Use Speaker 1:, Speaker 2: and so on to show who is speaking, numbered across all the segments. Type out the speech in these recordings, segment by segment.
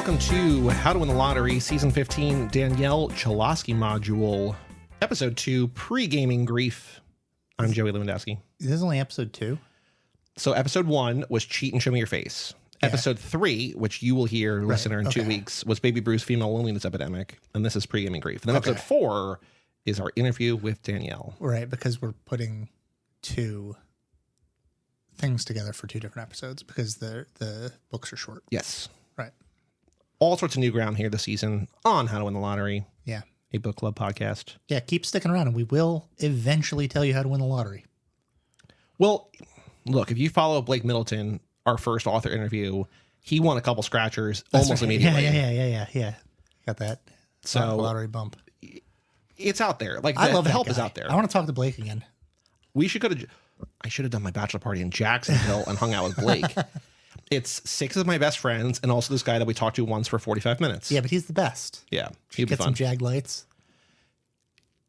Speaker 1: welcome to How to Win the Lottery, Season 15, Danielle Chelosky Module, Episode 2, Pre-Gaming Grief. I'm Joey Lewandowski.
Speaker 2: This is only Episode 2?
Speaker 1: So Episode 1 was Cheat and Show Me Your Face. Yeah. Episode 3, which you will hear, listener, in 2 weeks, was Baby Bruce Female Loneliness Epidemic, and this is Pre-Gaming Grief. And then Episode 4 is our interview with Danielle.
Speaker 2: Right, because we're putting two things together for two different episodes because the books are short.
Speaker 1: Yes.
Speaker 2: Right.
Speaker 1: All sorts of new ground here this season on How to Win the Lottery.
Speaker 2: Yeah.
Speaker 1: A book club podcast.
Speaker 2: Yeah, keep sticking around and we will eventually tell you how to win the lottery.
Speaker 1: Well, look, if you follow Blake Middleton, our first author interview, he won a couple scratchers almost immediately.
Speaker 2: Yeah. Got that.
Speaker 1: So
Speaker 2: lottery bump.
Speaker 1: It's out there. Like
Speaker 2: I love
Speaker 1: the
Speaker 2: that
Speaker 1: help
Speaker 2: guy.
Speaker 1: is out there.
Speaker 2: I want to talk to Blake again.
Speaker 1: We should go to. I should have done my bachelor party in Jacksonville and hung out with Blake. It's 6 of my best friends and also this guy that we talked to once for 45 minutes.
Speaker 2: Yeah, but he's the best.
Speaker 1: Yeah, he'd be
Speaker 2: Get
Speaker 1: fun.
Speaker 2: some Jag lights.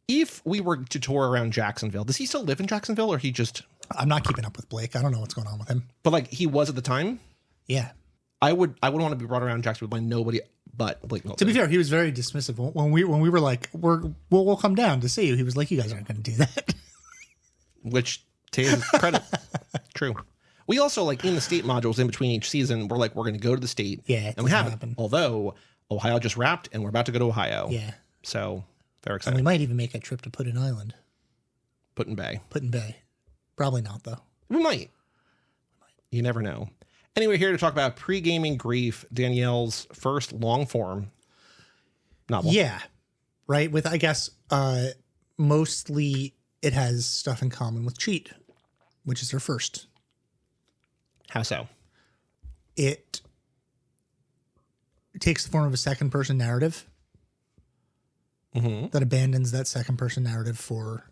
Speaker 1: If we were to tour around Jacksonville, does he still live in Jacksonville or he just?
Speaker 2: I'm not keeping up with Blake. I don't know what's going on with him.
Speaker 1: But like he was at the time.
Speaker 2: Yeah.
Speaker 1: I would want to be brought around Jacksonville by nobody but Blake Middleton.
Speaker 2: To be fair, he was very dismissive when we were like, we'll come down to see you. He was like, you guys aren't going to do that.
Speaker 1: Which, to his credit, true. We also, like, in the state modules in between each season, we're like, we're going to go to the state.
Speaker 2: Yeah.
Speaker 1: And we haven't. Although, Ohio just wrapped, and we're about to go to Ohio.
Speaker 2: Yeah.
Speaker 1: So, very
Speaker 2: And
Speaker 1: excited.
Speaker 2: we might even make a trip to Putin Island.
Speaker 1: Putin Bay.
Speaker 2: Putin Bay. Probably not, though.
Speaker 1: We might. You never know. Anyway, here to talk about Pre-Gaming Grief, Danielle's first long-form novel.
Speaker 2: Yeah. Right? With, I guess, mostly it has stuff in common with Cheat, which is her first.
Speaker 1: How so?
Speaker 2: It takes the form of a second-person narrative that abandons that second-person narrative for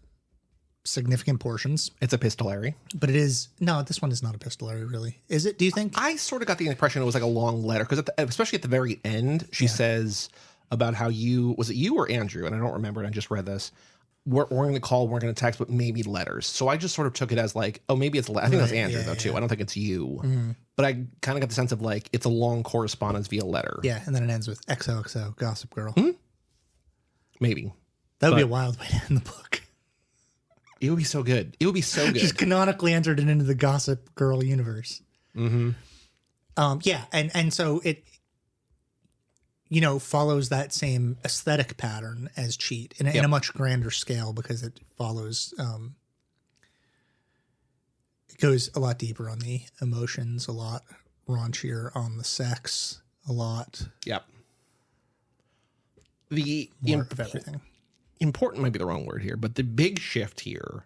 Speaker 2: significant portions.
Speaker 1: It's epistolary.
Speaker 2: But it is... No, this one is not epistolary, really. Is it? Do you think?
Speaker 1: I sort of got the impression it was like a long letter, because especially at the very end, she says about how you... Was it you or Andrew? And I don't remember, and I just read this. We're going to call, we're going to text, but maybe letters. So I just sort of took it as like, oh, maybe it's... I think that's Andrew, though, too. I don't think it's you. Mm-hmm. But I kind of got the sense of like, it's a long correspondence via letter.
Speaker 2: Yeah, and then it ends with XOXO, Gossip Girl.
Speaker 1: Maybe.
Speaker 2: That would be a wild way to end the book.
Speaker 1: It would be so good. It would be so good.
Speaker 2: She's canonically entered it into the Gossip Girl universe.
Speaker 1: Mm-hmm.
Speaker 2: Yeah, and so it, you know, follows that same aesthetic pattern as Cheat in a much grander scale because it follows, it goes a lot deeper on the emotions, a lot raunchier on the sex, a lot.
Speaker 1: Yep. The
Speaker 2: More of everything.
Speaker 1: Important might be the wrong word here, but the big shift here,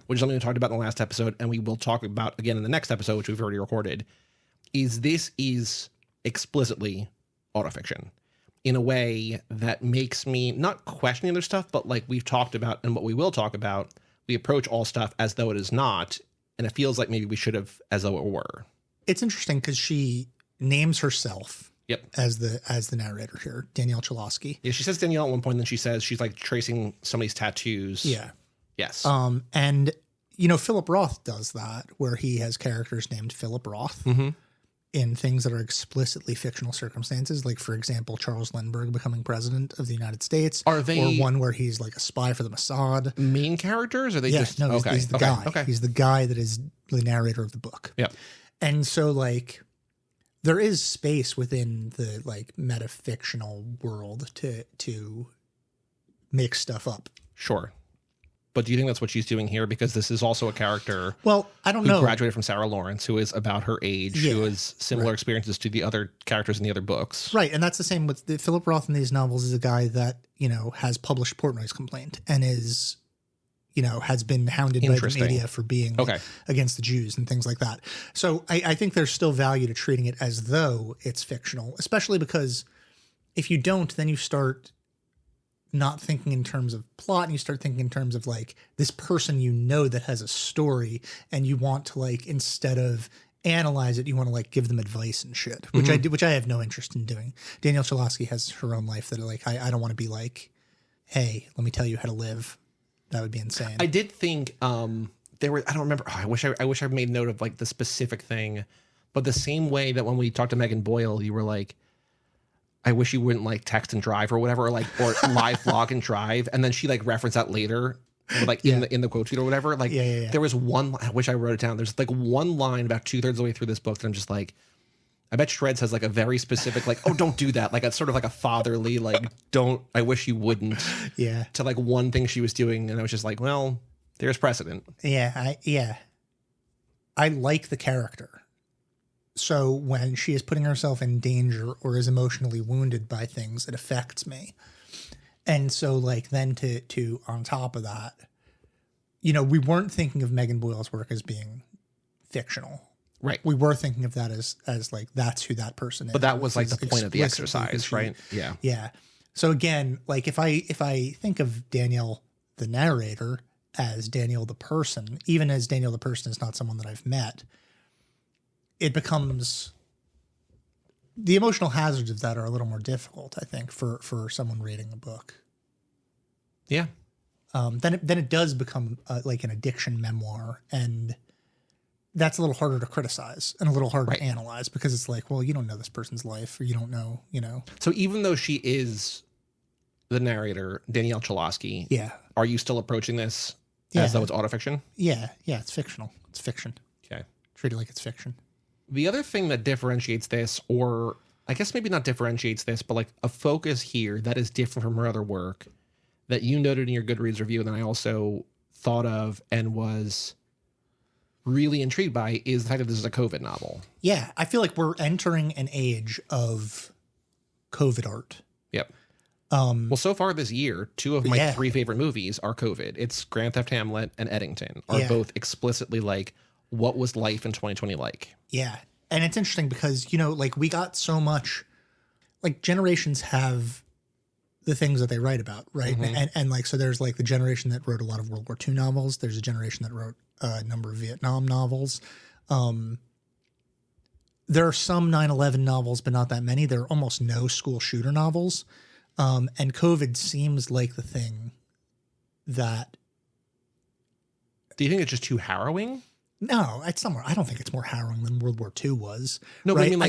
Speaker 1: which is something we talked about in the last episode, and we will talk about again in the next episode, which we've already recorded, is this is explicitly autofiction in a way that makes me not question other stuff, but like we've talked about and what we will talk about, we approach all stuff as though it is not, and it feels like maybe we should have as though it were.
Speaker 2: It's interesting because she names herself.
Speaker 1: Yep.
Speaker 2: As the narrator here, Danielle Chelosky.
Speaker 1: Yeah, she says Danielle at one point, and then she says she's like tracing somebody's tattoos.
Speaker 2: Yeah.
Speaker 1: Yes.
Speaker 2: And you know, Philip Roth does that, where he has characters named Philip Roth in things that are explicitly fictional circumstances. Like, for example, Charles Lindbergh becoming president of the United States.
Speaker 1: Are they
Speaker 2: or one where he's like a spy for the Mossad?
Speaker 1: Main characters? Or are they just
Speaker 2: no? He's the guy.
Speaker 1: Okay.
Speaker 2: He's the guy that is the narrator of the book.
Speaker 1: Yeah.
Speaker 2: And so, like, there is space within the like metafictional world to make stuff up.
Speaker 1: Sure. But do you think that's what she's doing here? Because this is also a character
Speaker 2: I don't know.
Speaker 1: Who graduated from Sarah Lawrence, who is about her age, who has similar experiences to the other characters in the other books.
Speaker 2: Right. And that's the same with Philip Roth in these novels is a guy that, you know, has published Portnoy's complaint and is, you know, has been hounded by the media for being against the Jews and things like that. So I think there's still value to treating it as though it's fictional, especially because if you don't, then you start not thinking in terms of plot and you start thinking in terms of like this person, you know, that has a story and you want to like, instead of analyze it, you want to like give them advice and shit, which I do, which I have no interest in doing. Danielle Chelosky has her own life that like, I don't want to be like, hey, let me tell you how to live. That would be insane.
Speaker 1: I did think there were, I don't remember. I wish I made note of like the specific thing, but the same way that when we talked to Megan Boyle, you were like, I wish you wouldn't like text and drive or whatever, or live blog and drive. And then she like referenced that later, like in the quote sheet or whatever. Like there was one, I wish I wrote it down. There's like one line about 2/3 of the way through this book that I'm just like, I bet Shreds has like a very specific, like, oh, don't do that. Like it's sort of like a fatherly, like, I wish you wouldn't.
Speaker 2: Yeah.
Speaker 1: To like one thing she was doing. And I was just like, well, there's precedent.
Speaker 2: Yeah. I like the character. So when she is putting herself in danger or is emotionally wounded by things, it affects me. And so like then to on top of that, we weren't thinking of Megan Boyle's work as being fictional.
Speaker 1: Right.
Speaker 2: We were thinking of that as like, that's who that person is.
Speaker 1: But that was like the point of the exercise, right? Yeah.
Speaker 2: Yeah. So again, like if I think of Danielle, the narrator, as Danielle the person, even as Danielle the person is not someone that I've met, it becomes, the emotional hazards of that are a little more difficult, I think, for someone reading a book.
Speaker 1: Yeah.
Speaker 2: Then it does become like an addiction memoir, and that's a little harder to criticize and a little harder to analyze, because it's like, well, you don't know this person's life, or you don't know,
Speaker 1: So even though she is the narrator, Danielle Chelosky, are you still approaching this as though it's autofiction?
Speaker 2: Yeah, it's fictional. It's fiction.
Speaker 1: Okay.
Speaker 2: Treat it like it's fiction.
Speaker 1: The other thing that differentiates this, or I guess maybe not differentiates this, but like a focus here that is different from her other work that you noted in your Goodreads review, and then I also thought of and was really intrigued by, is the fact that this is a COVID novel.
Speaker 2: Yeah, I feel like we're entering an age of COVID art.
Speaker 1: Yep. Well, so far this year, 2 of my 3 favorite movies are COVID. It's Grand Theft Hamlet and Eddington are both explicitly like, what was life in 2020 like?
Speaker 2: Yeah. And it's interesting because, like we got so much, like generations have the things that they write about, right? Mm-hmm. And like, so there's like the generation that wrote a lot of World War II novels. There's a generation that wrote a number of Vietnam novels. There are some 9/11 novels, but not that many. There are almost no school shooter novels. And COVID seems like the thing that.
Speaker 1: Do you think it's just too harrowing?
Speaker 2: No, it's somewhere. I don't think it's more harrowing than World War II was.
Speaker 1: No,
Speaker 2: right?
Speaker 1: but I mean,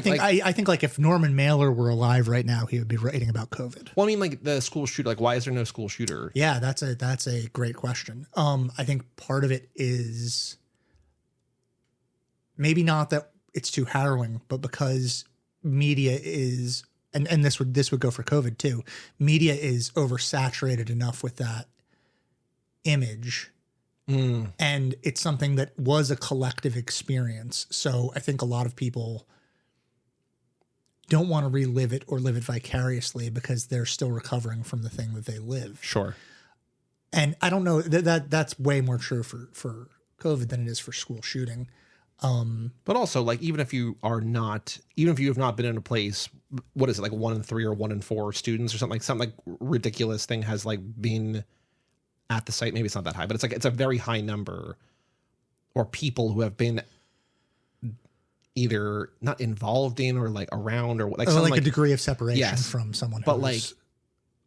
Speaker 2: I think like if Norman Mailer were alive right now, he would be writing about COVID.
Speaker 1: Well, I mean, like the school shooter. Like, why is there no school shooter?
Speaker 2: Yeah, that's a great question. I think part of it is maybe not that it's too harrowing, but because media is, and this would go for COVID too. Media is oversaturated enough with that image. And it's something that was a collective experience. So I think a lot of people don't want to relive it or live it vicariously because they're still recovering from the thing that they live.
Speaker 1: Sure.
Speaker 2: And I don't know that's way more true for COVID than it is for school shooting.
Speaker 1: But also, like, even if you have not been in a place, what is it, like 1 in 3 or 1 in 4 students or something like ridiculous thing has like been at the site. Maybe it's not that high, but it's a very high number, or people who have been either not involved in or like around or like,
Speaker 2: like a degree of separation from someone.
Speaker 1: But like,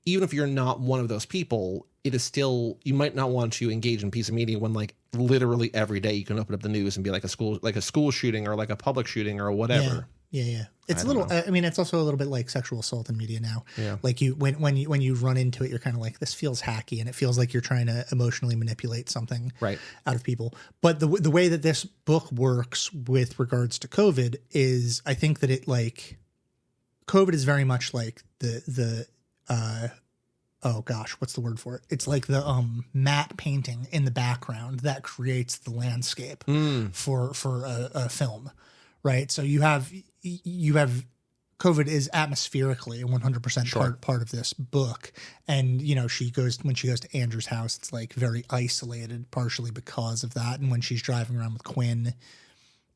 Speaker 1: even if you're not one of those people, it is still, you might not want to engage in piece of media when like literally every day you can open up the news and be like a school shooting or like a public shooting or whatever.
Speaker 2: Yeah. It's a little, I mean, it's also a little bit like sexual assault in media now.
Speaker 1: Yeah.
Speaker 2: Like when you run into it, you're kind of like, this feels hacky, and it feels like you're trying to emotionally manipulate something out of people. But the way that this book works with regards to COVID is, I think that it like, COVID is very much like the oh gosh, what's the word for it? It's like the matte painting in the background that creates the landscape for a film, right? So you have COVID is atmospherically 100% part of this book, and when she goes to Andrew's house, it's like very isolated, partially because of that. And when she's driving around with Quinn,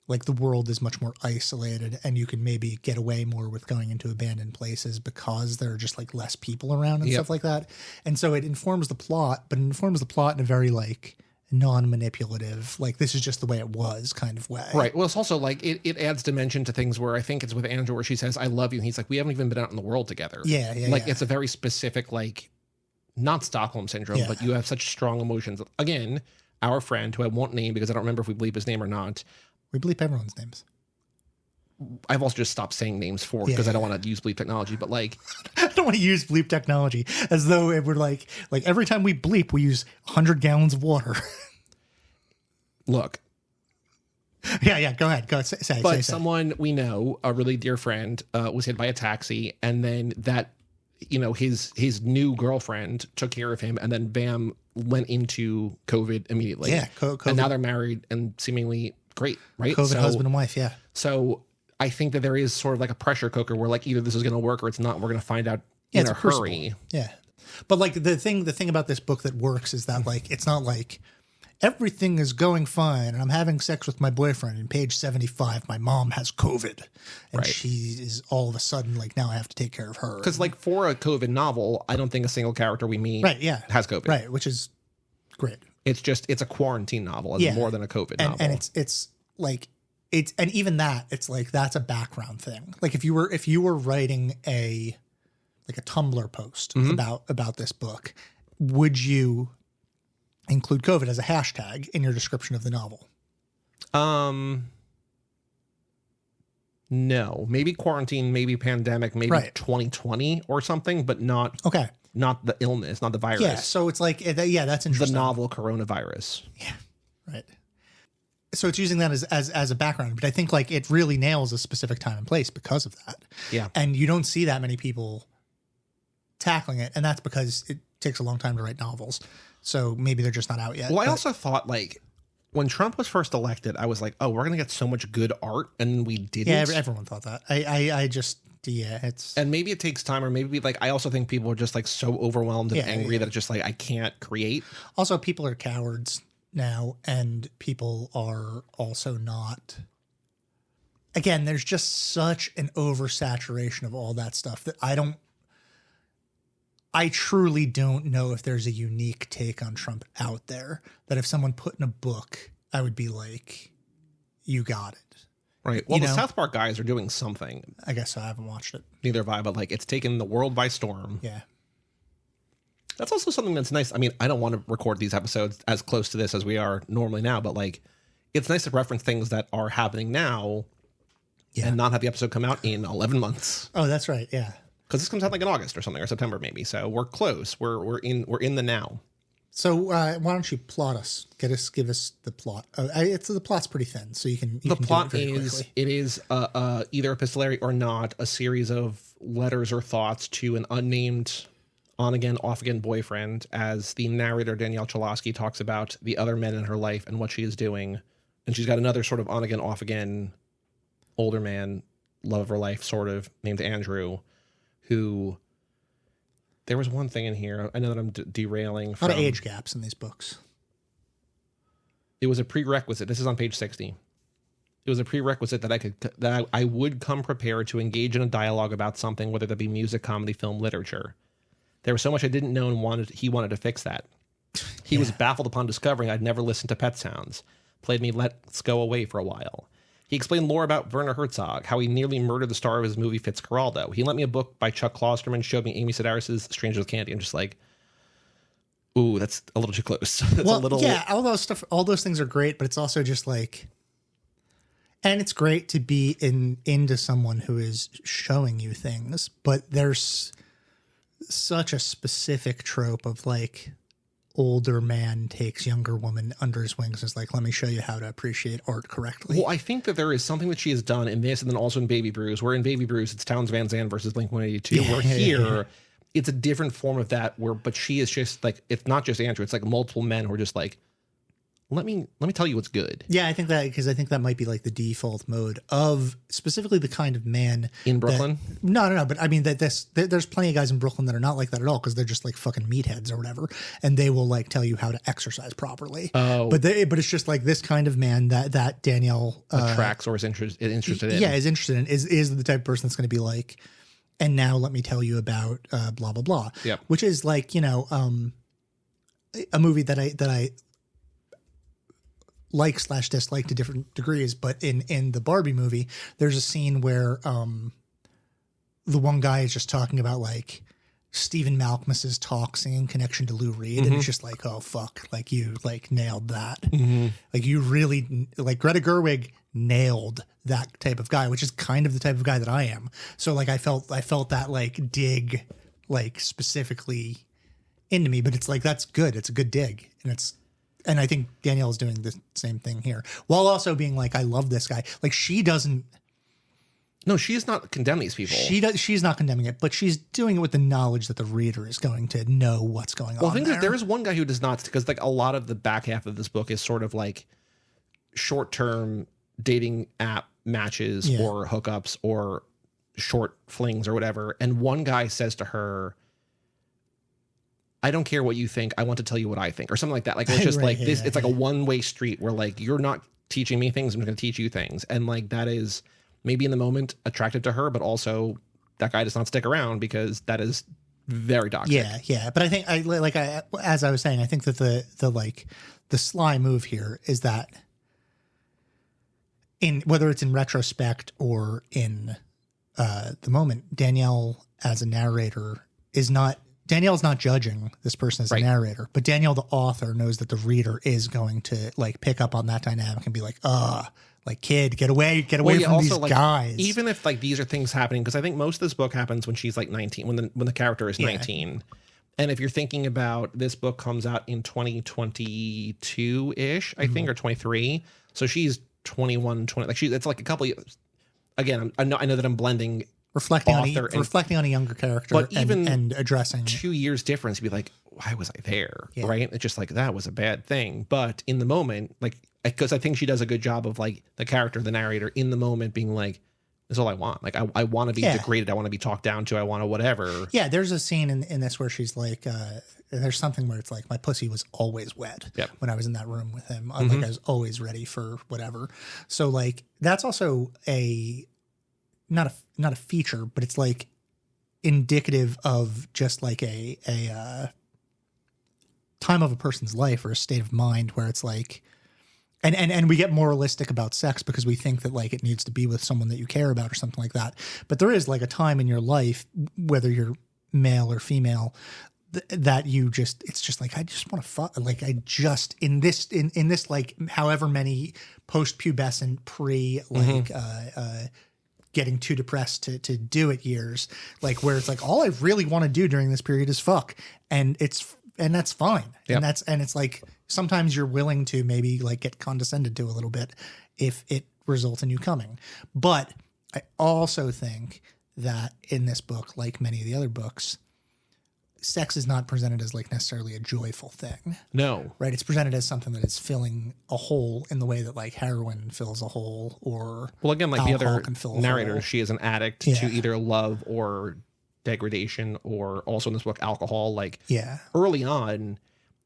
Speaker 2: like the world is much more isolated, and you can maybe get away more with going into abandoned places because there are just like less people around and stuff like that. And so it informs the plot, but it informs the plot in a very like non-manipulative, like this is just the way it was kind of way. Right.
Speaker 1: Well, it's also like it adds dimension to things where I think it's with Andrew where she says, I love you. And he's like, we haven't even been out in the world together.
Speaker 2: Yeah.
Speaker 1: Like it's a very specific, like not Stockholm syndrome, but you have such strong emotions. Again, our friend who I won't name because I don't remember if we bleep his name or not.
Speaker 2: We bleep everyone's names.
Speaker 1: I've also just stopped saying names for because I don't want to use bleep technology, but like
Speaker 2: I don't want to use bleep technology as though it were like every time we bleep, we use 100 gallons of water.
Speaker 1: Look.
Speaker 2: Yeah. Go ahead. Say.
Speaker 1: Someone we know, a really dear friend, was hit by a taxi, and then that, his new girlfriend took care of him, and then bam, went into COVID immediately.
Speaker 2: Yeah, COVID.
Speaker 1: And now they're married and seemingly great, right?
Speaker 2: COVID husband and wife, yeah.
Speaker 1: So I think that there is sort of like a pressure cooker where like either this is going to work or it's not. We're going to find out in a hurry.
Speaker 2: Yeah. But like the thing about this book that works is that like it's not like everything is going fine and I'm having sex with my boyfriend and page 75 my mom has COVID and she is all of a sudden like now I have to take care of her.
Speaker 1: Because like for a COVID novel, I don't think a single character we meet has COVID.
Speaker 2: Right, which is great.
Speaker 1: It's a quarantine novel. It's more than a COVID novel.
Speaker 2: And it's like and even that, it's like that's a background thing. Like if you were writing a Tumblr post about this book, would you include COVID as a hashtag in your description of the novel?
Speaker 1: No, maybe quarantine, maybe pandemic, maybe 2020 or something, but not the illness, not the virus.
Speaker 2: Yeah, so it's like that's interesting.
Speaker 1: The novel coronavirus.
Speaker 2: Yeah, right. So it's using that as a background, but I think like it really nails a specific time and place because of that.
Speaker 1: Yeah,
Speaker 2: and you don't see that many people tackling it, and that's because it takes a long time to write novels. So maybe they're just not out yet.
Speaker 1: Well, I also thought like when Trump was first elected, I was like, oh, we're going to get so much good art. And we didn't.
Speaker 2: Yeah, everyone thought that. It's.
Speaker 1: And maybe it takes time, or maybe like, I also think people are just like so overwhelmed and angry that it's just like, I can't create.
Speaker 2: Also, people are cowards now, and people are also not. Again, there's just such an oversaturation of all that stuff that I truly don't know if there's a unique take on Trump out there that if someone put in a book, I would be like, you got it.
Speaker 1: Right. Well, the South Park guys are doing something.
Speaker 2: I guess I haven't watched it.
Speaker 1: Neither have I, but like it's taken the world by storm.
Speaker 2: Yeah.
Speaker 1: That's also something that's nice. I mean, I don't want to record these episodes as close to this as we are normally now, but like it's nice to reference things that are happening now and not have the episode come out in 11 months.
Speaker 2: Oh, that's right. Yeah.
Speaker 1: Because this comes out like in August or something, or September maybe. So we're close. We're in the now.
Speaker 2: So why don't you plot us? Give us the plot. The plot's pretty thin, so you can.
Speaker 1: The plot is either epistolary or not, a series of letters or thoughts to an unnamed on again, off again boyfriend, as the narrator Danielle Chelosky talks about the other men in her life and what she is doing, and she's got another sort of on again, off again, older man, love of her life, sort of named Andrew. Who there was one thing in here. I know that I'm derailing.
Speaker 2: A lot of age gaps in these books.
Speaker 1: It was a prerequisite. This is on page 60. It was a prerequisite that I would come prepared to engage in a dialogue about something, whether that be music, comedy, film, literature. There was so much I didn't know and he wanted to fix that. He was baffled upon discovering I'd never listened to Pet Sounds. Played me Let's Go Away for a while. He explained lore about Werner Herzog, how he nearly murdered the star of his movie Fitzcarraldo. He lent me a book by Chuck Klosterman, showed me Amy Sedaris' Strangers with Candy. I'm just like, ooh, that's a little too close.
Speaker 2: Yeah, all those things are great, but it's also just like, and it's great to be into someone who is showing you things, but there's such a specific trope of like, older man takes younger woman under his wings and is like, let me show you how to appreciate art correctly.
Speaker 1: Well, I think that there is something that she has done in this and then also in Baby Bruce, where in Baby Bruce it's Townes Van Zandt versus Blink-182, where here it's a different form of that, but she is just like, it's not just Andrew, it's like multiple men who are just like, let me tell you what's good.
Speaker 2: Yeah, I think that might be like the default mode of specifically the kind of man
Speaker 1: in Brooklyn.
Speaker 2: No, but I mean there's plenty of guys in Brooklyn that are not like that at all because they're just like fucking meatheads or whatever, and they will like tell you how to exercise properly.
Speaker 1: Oh,
Speaker 2: but it's just like this kind of man that Danielle
Speaker 1: attracts or is interested in.
Speaker 2: Yeah, is interested in is the type of person that's going to be like, and now let me tell you about blah blah blah.
Speaker 1: Yeah,
Speaker 2: which is like a movie that I like/dislike to different degrees, but in the Barbie movie, there's a scene where the one guy is just talking about like Stephen Malkmus's talk singing connection to Lou Reed, and it's just like, oh fuck, like you like nailed that. Like you really like Greta Gerwig nailed that type of guy, which is kind of the type of guy that I am. So like I felt that like dig like specifically into me, but it's like that's good. It's a good dig, and I think Danielle is doing the same thing here, while also being like, I love this guy. Like she doesn't.
Speaker 1: No, she is not condemning these people.
Speaker 2: She's not condemning it, but she's doing it with the knowledge that the reader is going to know what's going on.
Speaker 1: Well, I think there is one guy who does not, because like a lot of the back half of this book is sort of like short-term dating app matches or hookups or short flings or whatever. And one guy says to her, I don't care what you think. I want to tell you what I think, or something like that. Like it's just right, like this. It's like a one-way street where like you're not teaching me things. I'm going to teach you things, and like that is maybe in the moment attractive to her, but also that guy does not stick around because that is very toxic.
Speaker 2: Yeah. But I think as I was saying, I think that the sly move here is that in whether it's in retrospect or in the moment, Danielle's not judging this person as a narrator, but Danielle, the author, knows that the reader is going to like pick up on that dynamic and be like, like kid, get away from these guys.
Speaker 1: Even if like these are things happening, because I think most of this book happens when she's like 19, when the character is 19. And if you're thinking about this book comes out in 2022-ish, I think, or 23. So she's 21, 20, like it's like a couple years. Again, I know that I'm blending
Speaker 2: reflecting on a younger character,
Speaker 1: but even
Speaker 2: and addressing
Speaker 1: 2 years difference, you'd be like, why was I there? Right? It's just like, that was a bad thing. But in the moment, like, because I think she does a good job of like the character, the narrator in the moment being like, this is all I want. Like, I want to be degraded. I want to be talked down to. I want to whatever.
Speaker 2: Yeah. There's a scene in this where she's like, there's something where it's like, my pussy was always wet when I was in that room with him. Like I was always ready for whatever. So like, that's also not a feature, but it's like indicative of just like a time of a person's life or a state of mind where it's like, and we get moralistic about sex because we think that like it needs to be with someone that you care about or something like that. But there is like a time in your life, whether you're male or female, that it's just like, I just want to fuck. Like I just in this like however many post-pubescent getting too depressed to do it years, like where it's like all I really want to do during this period is fuck, and that's fine. And it's like sometimes you're willing to maybe like get condescended to a little bit if it results in you coming. But I also think that in this book, like many of the other books, sex is not presented as like necessarily a joyful thing.
Speaker 1: No.
Speaker 2: Right? It's presented as something that is filling a hole in the way that like heroin fills a hole, or
Speaker 1: well, again, like the other narrator,
Speaker 2: she
Speaker 1: is an addict to either love or degradation, or also in this book, alcohol. Like early on,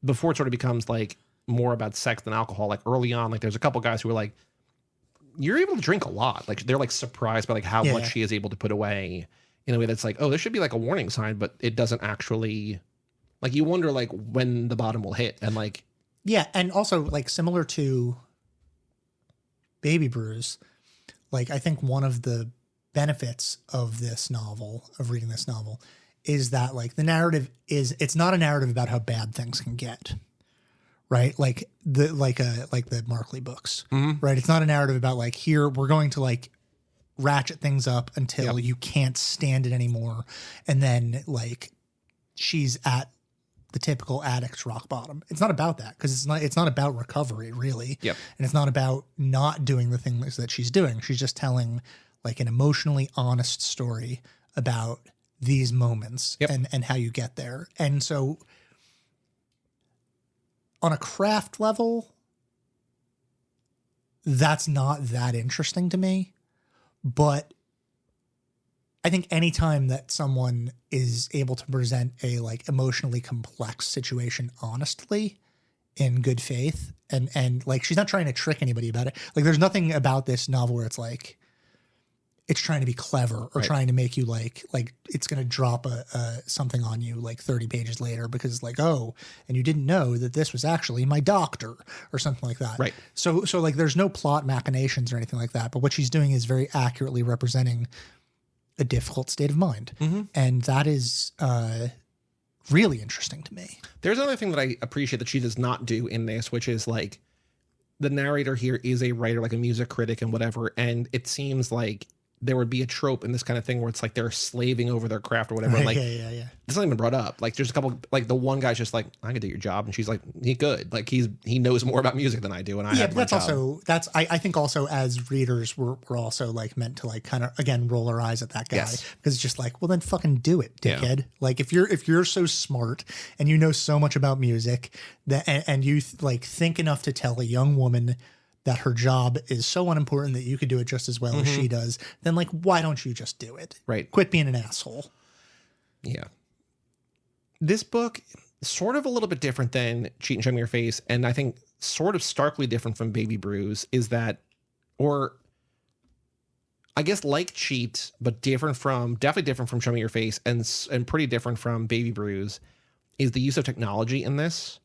Speaker 1: before it sort of becomes like more about sex than alcohol, like early on, like there's a couple guys who are like, you're able to drink a lot. Like they're like surprised by like how much she is able to put away in a way that's like, oh, this should be like a warning sign, but it doesn't actually, like you wonder like when the bottom will hit. And like,
Speaker 2: and also like similar to Baby Brews, like I think one of the benefits of reading this novel is that like the narrative it's not a narrative about how bad things can get, right? Like the Markley books, right? It's not a narrative about like, here we're going to like ratchet things up until you can't stand it anymore, and then like she's at the typical addict's rock bottom. It's not about that, because it's not about recovery really, and it's not about not doing the things that she's doing. She's just telling like an emotionally honest story about these moments and how you get there. And so on a craft level, that's not that interesting to me. But I think anytime that someone is able to present a like emotionally complex situation honestly, in good faith, and like she's not trying to trick anybody about it. Like there's nothing about this novel where it's like it's trying to be clever or trying to make you like it's going to drop something on you like 30 pages later because like, oh, and you didn't know that this was actually my doctor or something like that.
Speaker 1: Right.
Speaker 2: So like there's no plot machinations or anything like that. But what she's doing is very accurately representing a difficult state of mind. And that is really interesting to me.
Speaker 1: There's another thing that I appreciate that she does not do in this, which is like the narrator here is a writer, like a music critic and whatever. And it seems like there would be a trope in this kind of thing where it's like they're slaving over their craft or whatever. Like, it's not even brought up. Like, there's a couple, like the one guy's just like, I can do your job, and she's like, he could. Like, he knows more about music than I do, and I have my
Speaker 2: that's
Speaker 1: job.
Speaker 2: Also I think also as readers we're also like meant to like kind of again roll our eyes at that guy, because it's just like, well then fucking do it, dickhead. Like if you're so smart and you know so much about music that and you like think enough to tell a young woman that her job is so unimportant that you could do it just as well as she does, then like, why don't you just do it?
Speaker 1: Right.
Speaker 2: Quit being an asshole.
Speaker 1: Yeah. This book, sort of a little bit different than Cheat and Show Me Your Face, and I think sort of starkly different from Baby Bruise, is that, or I guess like Cheat, but definitely different from Show Me Your Face, and pretty different from Baby Bruise, is the use of technology in this,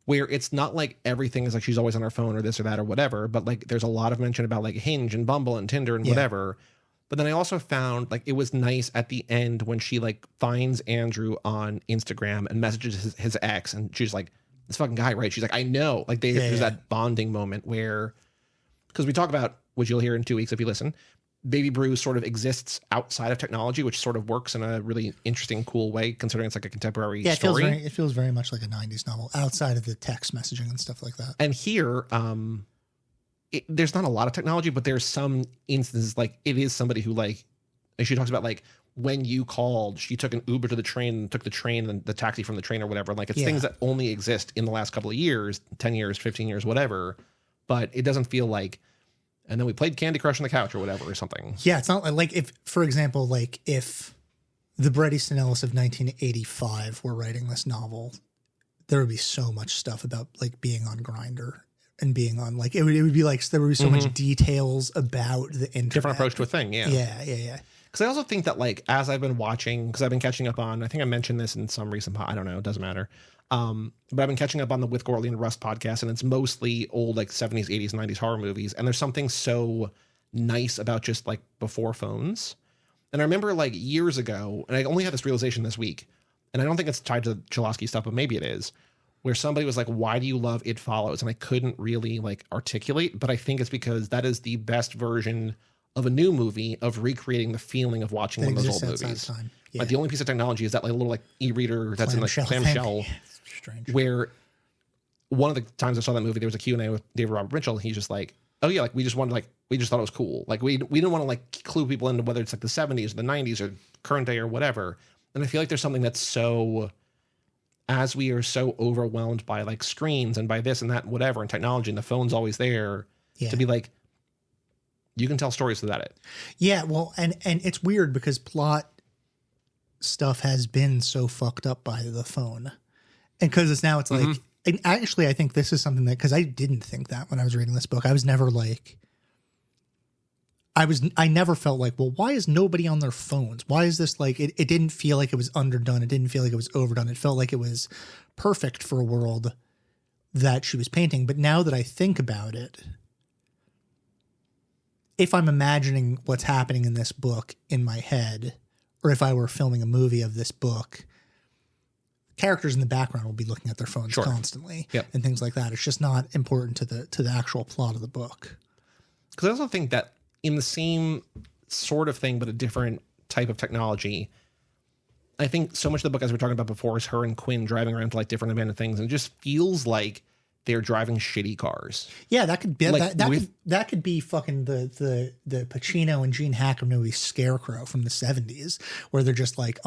Speaker 1: where it's not like everything is like she's always on her phone or this or that or whatever, but like there's a lot of mention about like Hinge and Bumble and Tinder and whatever. But then I also found like it was nice at the end when she like finds Andrew on Instagram and messages his ex, and she's like, this fucking guy, right? She's like, I know. Like there's that bonding moment where, because we talk about, which you'll hear in 2 weeks if you listen, Baby Bruise sort of exists outside of technology, which sort of works in a really interesting, cool way, considering it's like a contemporary story.
Speaker 2: It feels very much like a 90s novel outside of the text messaging and stuff like that.
Speaker 1: And here, there's not a lot of technology, but there's some instances like it is somebody who like, and she talks about like when you called, she took an Uber to the train and took the train and the taxi from the train or whatever. Like it's things that only exist in the last couple of years, 10 years, 15 years, whatever. But it doesn't feel like, and then we played Candy Crush on the couch or whatever or something.
Speaker 2: Yeah, it's not like if, for example, like if the Bret Easton Ellis of 1985 were writing this novel, there would be so much stuff about like being on Grindr and being on like it would be like there would be so much details about the internet. Different
Speaker 1: approach to a thing, yeah. Because I also think that like as I've been watching, because I've been catching up on, I think I mentioned this in some recent I don't know, it doesn't matter. But I've been catching up on the With Gorley and Rust podcast, and it's mostly old like 70s, 80s, 90s horror movies. And there's something so nice about just like before phones. And I remember like years ago, and I only had this realization this week, and I don't think it's tied to chelosky stuff, but maybe it is, where somebody was like, why do you love It Follows? And I couldn't really like articulate, but I think it's because that is the best version of a new movie of recreating the feeling of watching one of those old movies. Like the only piece of technology is that like little like e-reader that's in the clamshell. Strange. Where one of the times I saw that movie, there was a Q&A with David Robert Mitchell. He's just like, oh yeah, like we just thought it was cool. Like we didn't want to like clue people into whether it's like the 70s or the 90s or current day or whatever. And I feel like there's something that's so, as we are so overwhelmed by like screens and by this and that and whatever and technology, and the phone's always there, to be like, you can tell stories without it. Yeah,
Speaker 2: well, and it's weird because plot stuff has been so fucked up by the phone. And because it's like, and actually, I think this is something that, because I didn't think that when I was reading this book, I was never like, I never felt like, well, why is nobody on their phones? Why is this like, it didn't feel like it was underdone. It didn't feel like it was overdone. It felt like it was perfect for a world that she was painting. But now that I think about it, if I'm imagining what's happening in this book in my head, or if I were filming a movie of this book, characters in the background will be looking at their phones constantly and things like that. It's just not important to the actual plot of the book.
Speaker 1: Because I also think that in the same sort of thing, but a different type of technology, I think so much of the book, as we were talking about before, is her and Quinn driving around to like different abandoned things, and it just feels like they're driving shitty cars.
Speaker 2: Yeah, that could be like that could be fucking the Pacino and Gene Hackman movie Scarecrow from the 70s, where they're just like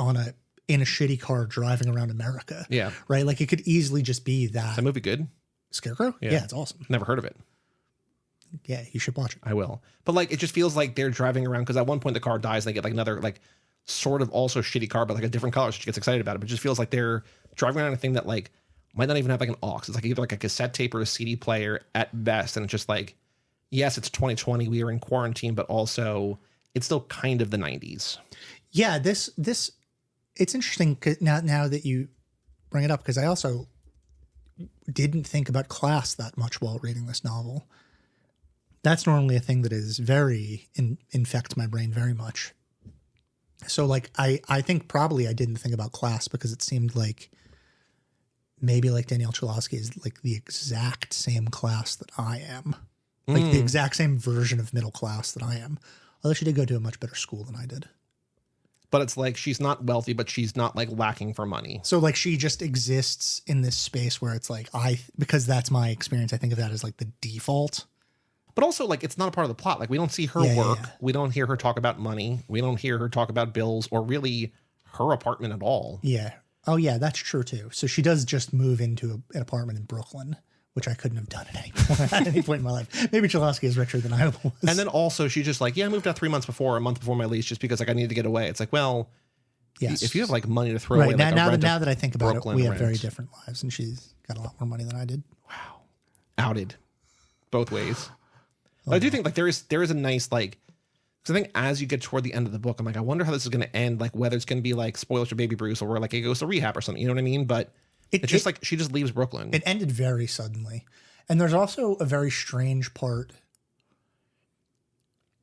Speaker 2: in a shitty car driving around America.
Speaker 1: Yeah.
Speaker 2: Right? Like it could easily just be that.
Speaker 1: Is that movie good?
Speaker 2: Scarecrow? Yeah, it's awesome.
Speaker 1: Never heard of it.
Speaker 2: Yeah, you should watch it.
Speaker 1: I will. But like it just feels like they're driving around, because at one point the car dies and they get like another like sort of also shitty car, but like a different color, so she gets excited about it. But it just feels like they're driving around a thing that like might not even have like an aux. It's like either like a cassette tape or a CD player at best. And it's just like, yes, it's 2020. We are in quarantine, but also it's still kind of the 90s.
Speaker 2: Yeah, this it's interesting now that you bring it up, because I also didn't think about class that much while reading this novel. That's normally a thing that is very infects my brain very much. So like, I think probably I didn't think about class because it seemed like maybe like Danielle Chelosky is like the exact same class that I am. Like the exact same version of middle class that I am. Although she did go to a much better school than I did.
Speaker 1: But it's like she's not wealthy, but she's not like lacking for money.
Speaker 2: So like she just exists in this space where it's like because that's my experience, I think of that as like the default.
Speaker 1: But also like it's not a part of the plot. Like we don't see her work. Yeah. We don't hear her talk about money. We don't hear her talk about bills or really her apartment at all.
Speaker 2: Yeah. Oh yeah, that's true too. So she does just move into an apartment in Brooklyn, which I couldn't have done at any point in my life. Maybe Chelosky is richer than I was.
Speaker 1: And then also she's just like, yeah, I moved out 3 months before, a month before my lease, just because like I needed to get away. It's like, well, yes. If you have like money to throw away, like
Speaker 2: now that I think about Brooklyn it, we have very different lives, and she's got a lot more money than I did.
Speaker 1: Wow, outed both ways. But I do think like there is a nice like. Because I think as you get toward the end of the book, I'm like, I wonder how this is going to end. Like whether it's going to be like spoilers for Baby Bruce or where like it goes to rehab or something. You know what I mean? But it's just like she just leaves Brooklyn.
Speaker 2: It ended very suddenly. And there's also a very strange part.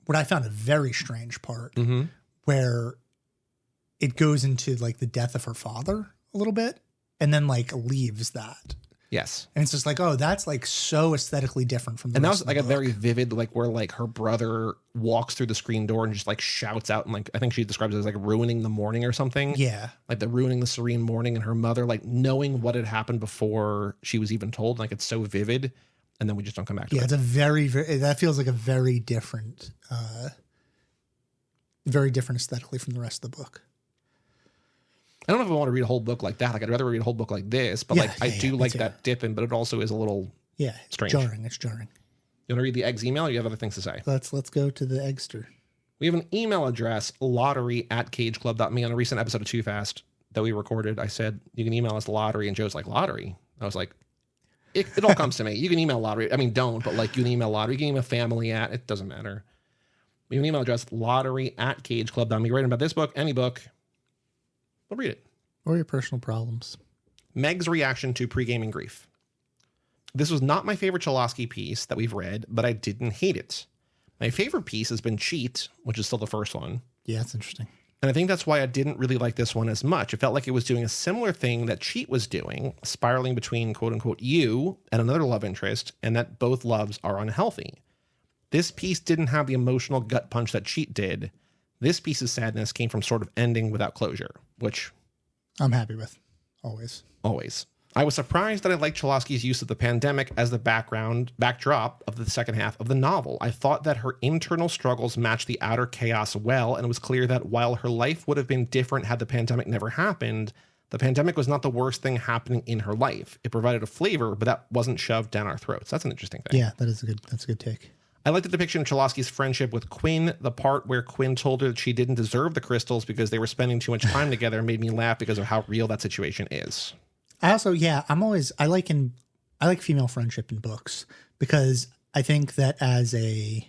Speaker 2: What I found a very strange part where it goes into like the death of her father a little bit and then like leaves that.
Speaker 1: Yes.
Speaker 2: And it's just like, oh, that's like so aesthetically different from the
Speaker 1: And that
Speaker 2: rest
Speaker 1: was
Speaker 2: of
Speaker 1: like
Speaker 2: the
Speaker 1: a
Speaker 2: book.
Speaker 1: very vivid, like where like her brother walks through the screen door and just like shouts out and like, I think she describes it as like ruining the morning or something.
Speaker 2: Yeah.
Speaker 1: Like the ruining the serene morning, and her mother like knowing what had happened before she was even told. Like it's so vivid. And then we just don't come back to it.
Speaker 2: Yeah, it's a very, that feels like a very different aesthetically from the rest of the book.
Speaker 1: I don't know if I want to read a whole book like that. Like I'd rather read a whole book like this, but I do like that dip in, but it also is a little strange.
Speaker 2: Jarring. It's jarring.
Speaker 1: You want to read the Eggs email or you have other things to say?
Speaker 2: Let's go to the Eggster.
Speaker 1: We have an email address, lottery@cageclub.me. On a recent episode of Too Fast that we recorded, I said, you can email us lottery, and Joe's like, lottery? I was like, it all comes to me. You can email lottery. I mean, don't, but like you can email lottery. You can email family at, it doesn't matter. We have an email address, lottery@cageclub.me. Writing about this book, any book, we'll read it.
Speaker 2: Or your personal problems.
Speaker 1: Meg's reaction to pregaming grief. This was not my favorite Chelosky piece that we've read, but I didn't hate it. My favorite piece has been Cheat, which is still the first one.
Speaker 2: Yeah, that's interesting.
Speaker 1: And I think that's why I didn't really like this one as much. It felt like it was doing a similar thing that Cheat was doing, spiraling between quote unquote you and another love interest, and that both loves are unhealthy. This piece didn't have the emotional gut punch that Cheat did. This piece's sadness came from sort of ending without closure, which
Speaker 2: I'm happy with. Always.
Speaker 1: I was surprised that I liked Chelosky's use of the pandemic as the backdrop of the second half of the novel. I thought that her internal struggles matched the outer chaos well, and it was clear that while her life would have been different had the pandemic never happened, the pandemic was not the worst thing happening in her life. It provided a flavor, but that wasn't shoved down our throats. That's an interesting thing.
Speaker 2: Yeah, that's a good take.
Speaker 1: I like the depiction of Chelosky's friendship with Quinn. The part where Quinn told her that she didn't deserve the crystals because they were spending too much time together made me laugh because of how real that situation is.
Speaker 2: I also, I like female friendship in books because I think that I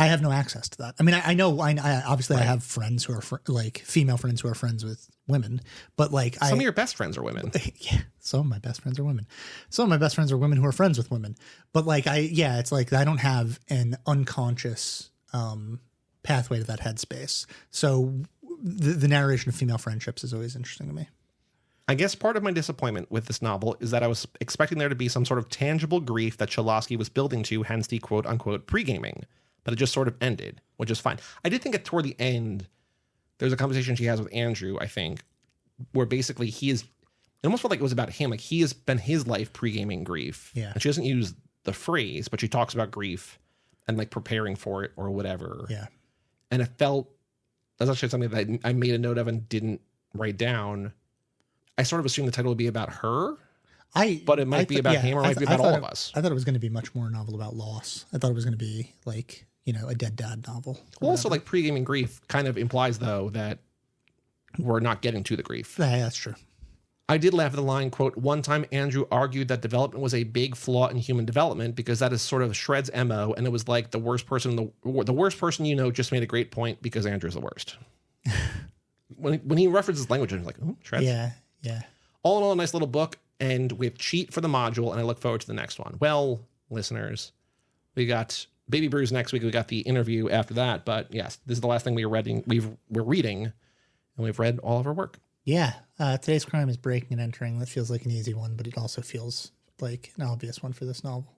Speaker 2: have no access to that. I mean, I know, I obviously right. I have friends who are like female friends who are friends with women, but like
Speaker 1: some of your best friends are women.
Speaker 2: Yeah. Some of my best friends are women. Some of my best friends are women who are friends with women, but like, it's like, I don't have an unconscious, pathway to that headspace. So the narration of female friendships is always interesting to me.
Speaker 1: I guess part of my disappointment with this novel is that I was expecting there to be some sort of tangible grief that Chelosky was building to, hence the quote unquote pregaming, but it just sort of ended, which is fine. I did think that toward the end, there's a conversation she has with Andrew, I think, where basically it almost felt like it was about him. Like he has been his life pregaming grief.
Speaker 2: Yeah.
Speaker 1: And she doesn't use the phrase, but she talks about grief and like preparing for it or whatever.
Speaker 2: Yeah.
Speaker 1: And it felt, that's actually something that I made a note of and didn't write down. I sort of assumed the title would be about her, but it might be about him or it might be about all of us.
Speaker 2: I thought it was going to be much more a novel about loss. I thought it was going to be like, a dead dad novel.
Speaker 1: Well, also like pre-gaming grief kind of implies though that we're not getting to the grief.
Speaker 2: Yeah, that's true.
Speaker 1: I did laugh at the line, quote, one time Andrew argued that development was a big flaw in human development because that is sort of Shred's MO. And it was like the worst person just made a great point because Andrew's the worst. when he references language, I'm like, oh, Shred.
Speaker 2: Yeah. Yeah.
Speaker 1: All in all, a nice little book, and we have Cheat for the module, and I look forward to the next one. Well, listeners, we got Baby Brews next week. We got the interview after that. But yes, this is the last thing we're reading, and we've read all of our work.
Speaker 2: Yeah. Today's Crime is Breaking and Entering. That feels like an easy one, but it also feels like an obvious one for this novel.